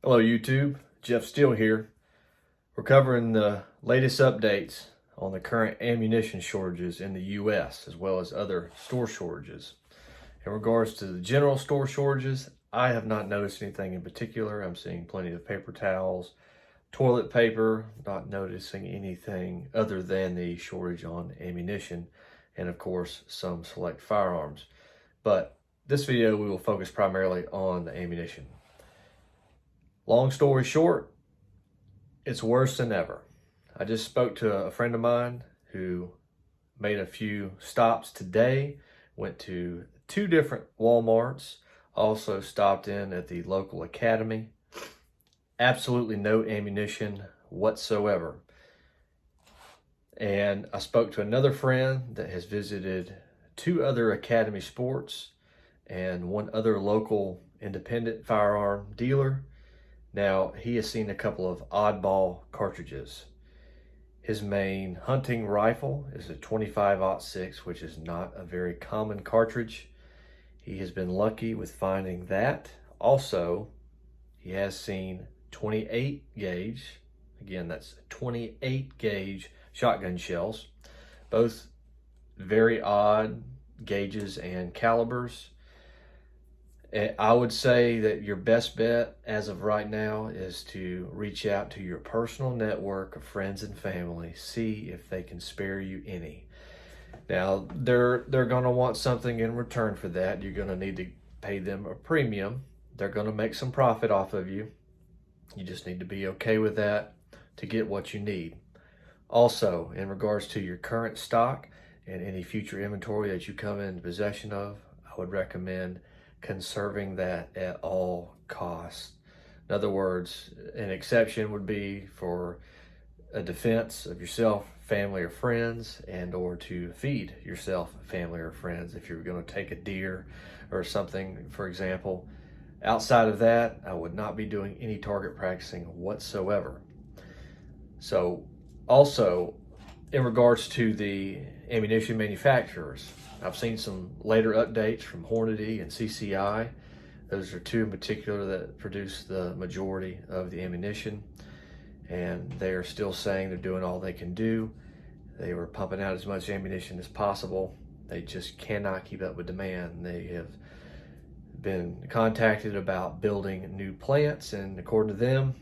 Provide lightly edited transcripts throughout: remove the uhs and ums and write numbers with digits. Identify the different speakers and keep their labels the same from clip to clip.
Speaker 1: Hello YouTube, Jeff Steele here. We're covering the latest updates on the current ammunition shortages in the US as well as other store shortages. In regards to the general store shortages, I have not noticed anything in particular. I'm seeing plenty of paper towels, toilet paper, not noticing anything other than the shortage on ammunition and of course some select firearms. But this video we will focus primarily on the ammunition. Long story short, it's worse than ever. I just spoke to a friend of mine who made a few stops today, went to 2 different Walmarts, also stopped in at the local academy. Absolutely no ammunition whatsoever. And I spoke to another friend that has visited 2 other academy sports and 1 other local independent firearm dealer. Now, he has seen a couple of oddball cartridges. His main hunting rifle is a 25-06, which is not a very common cartridge. He has been lucky with finding that. Also, he has seen 28 gauge, again, that's 28 gauge shotgun shells, both very odd gauges and calibers. I would say that your best bet as of right now is to reach out to your personal network of friends and family, see if they can spare you any. Now, they're going to want something in return for that. You're going to need to pay them a premium. They're going to make some profit off of you. You just need to be okay with that to get what you need. Also, in regards to your current stock and any future inventory that you come into possession of, I would recommend conserving that at all costs. In other words, an exception would be for a defense of yourself, family, or friends, and or to feed yourself, family, or friends if you're going to take a deer or something, for example. Outside of that, I would not be doing any target practicing whatsoever. So also, in regards to the ammunition manufacturers, I've seen some later updates from Hornady and CCI. Those are 2 in particular that produce the majority of the ammunition, and they are still saying they're doing all they can do. They were pumping out as much ammunition as possible. They just cannot keep up with demand. They have been contacted about building new plants, and according to them,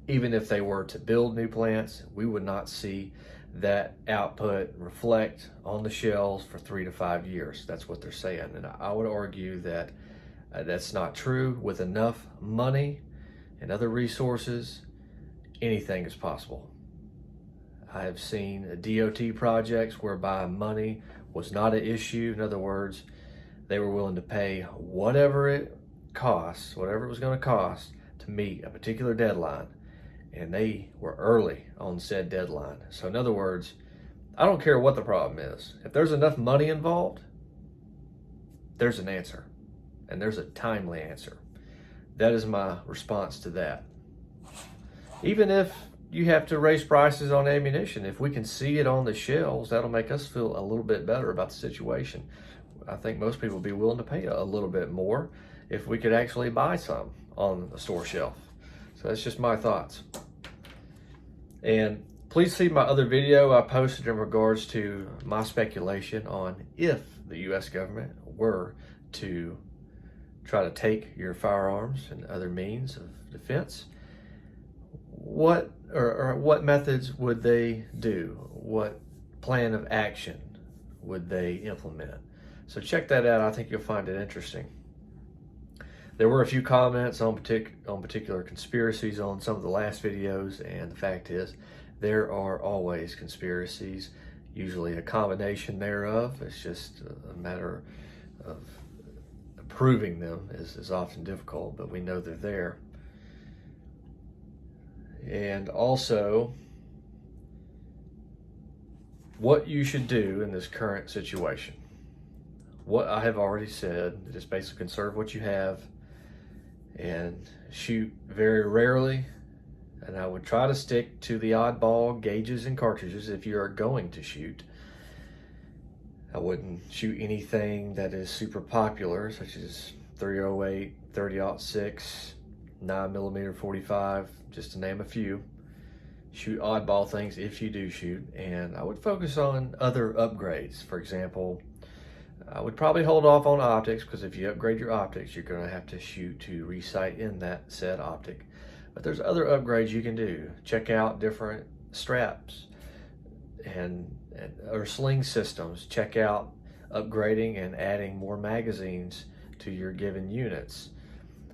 Speaker 1: even if they were to build new plants, we would not see that output reflect on the shelves for 3 to 5 years. That's what they're saying. And I would argue that that's not true. With enough money and other resources, anything is possible. I have seen DOT projects whereby money was not an issue. In other words, they were willing to pay whatever it costs, whatever it was going to cost to meet a particular deadline. And they were early on said deadline. So in other words, I don't care what the problem is. If there's enough money involved, there's an answer. And there's a timely answer. That is my response to that. Even if you have to raise prices on ammunition, if we can see it on the shelves, that'll make us feel a little bit better about the situation. I think most people would be willing to pay a little bit more if we could actually buy some on the store shelf. So that's just my thoughts. And please see my other video I posted in regards to my speculation on if the US government were to try to take your firearms and other means of defense. What methods would they do? What plan of action would they implement? So check that out. I think you'll find it interesting. There were a few comments on particular conspiracies on some of the last videos, and the fact is there are always conspiracies, usually a combination thereof. It's just a matter of proving them is often difficult, but we know they're there. And also, what you should do in this current situation. What I have already said, just basically conserve what you have and shoot very rarely. And I would try to stick to the oddball gauges and cartridges if you are going to shoot. I wouldn't shoot anything that is super popular, such as 308, 30-06, 9mm 45, just to name a few. Shoot oddball things if you do shoot, and I would focus on other upgrades. For example, I would probably hold off on optics, because if you upgrade your optics, you're going to have to shoot to resight in that said optic. But there's other upgrades you can do. Check out different straps or sling systems. Check out upgrading and adding more magazines to your given units.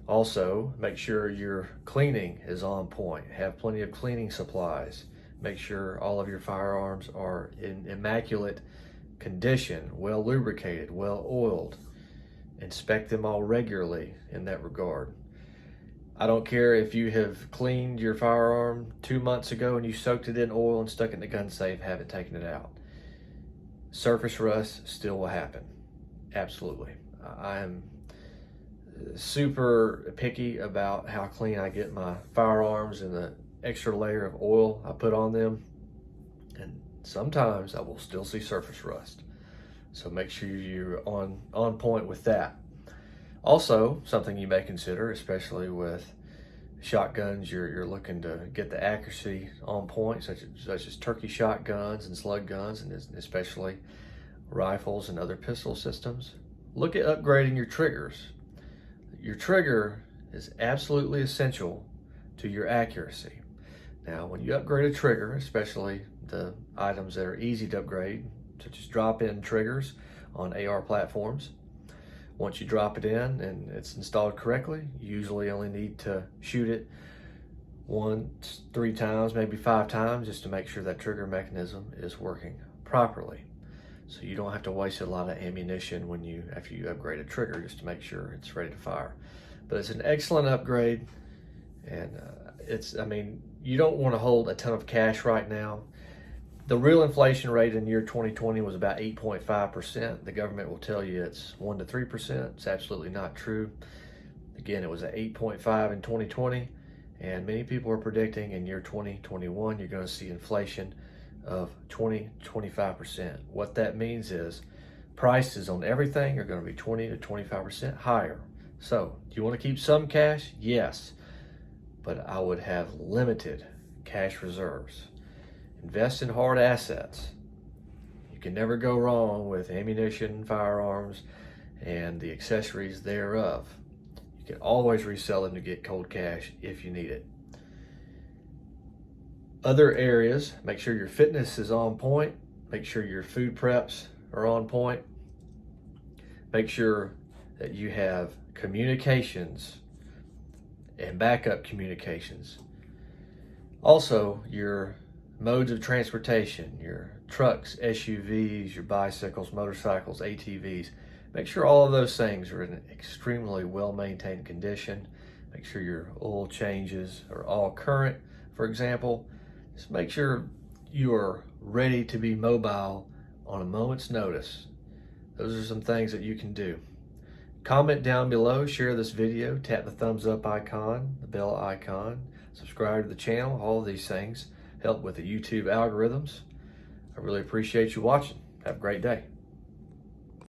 Speaker 1: Also, make sure your cleaning is on point. Have plenty of cleaning supplies. Make sure all of your firearms are in immaculate condition, well lubricated, well oiled. Inspect them all regularly in that regard. I don't care if you have cleaned your firearm 2 months ago and you soaked it in oil and stuck it in the gun safe, haven't taken it out. Surface rust still will happen. Absolutely. I am super picky about how clean I get my firearms and the extra layer of oil I put on them. And sometimes I will still see surface rust. So make sure you're on point with that. Also, something you may consider, especially with shotguns, you're looking to get the accuracy on point, such as turkey shotguns and slug guns, and especially rifles and other pistol systems. Look at upgrading your triggers. Your trigger is absolutely essential to your accuracy. Now, when you upgrade a trigger, especially the items that are easy to upgrade, such as drop-in triggers on AR platforms, once you drop it in and it's installed correctly, you usually only need to shoot it 1, 3 times, maybe 5 times, just to make sure that trigger mechanism is working properly. So you don't have to waste a lot of ammunition after you upgrade a trigger, just to make sure it's ready to fire. But it's an excellent upgrade, and you don't want to hold a ton of cash right now. The real inflation rate in year 2020 was about 8.5%. The government will tell you it's 1 to 3%. It's absolutely not true. Again, it was at 8.5 in 2020, and many people are predicting in year 2021 you're going to see inflation of 20-25%. What that means is prices on everything are going to be 20 to 25% higher. So, do you want to keep some cash? Yes, but I would have limited cash reserves. Invest in hard assets. You can never go wrong with ammunition, firearms, and the accessories thereof. You can always resell them to get cold cash if you need it. Other areas, make sure your fitness is on point. Make sure your food preps are on point. Make sure that you have communications and backup communications. Also, your modes of transportation, your trucks, SUVs, your bicycles, motorcycles, ATVs. Make sure all of those things are in an extremely well-maintained condition. Make sure your oil changes are all current, for example. Just make sure you are ready to be mobile on a moment's notice. Those are some things that you can do. Comment down below, share this video, tap the thumbs up icon, the bell icon, subscribe to the channel. All of these things help with the YouTube algorithms. I really appreciate you watching. Have a great day.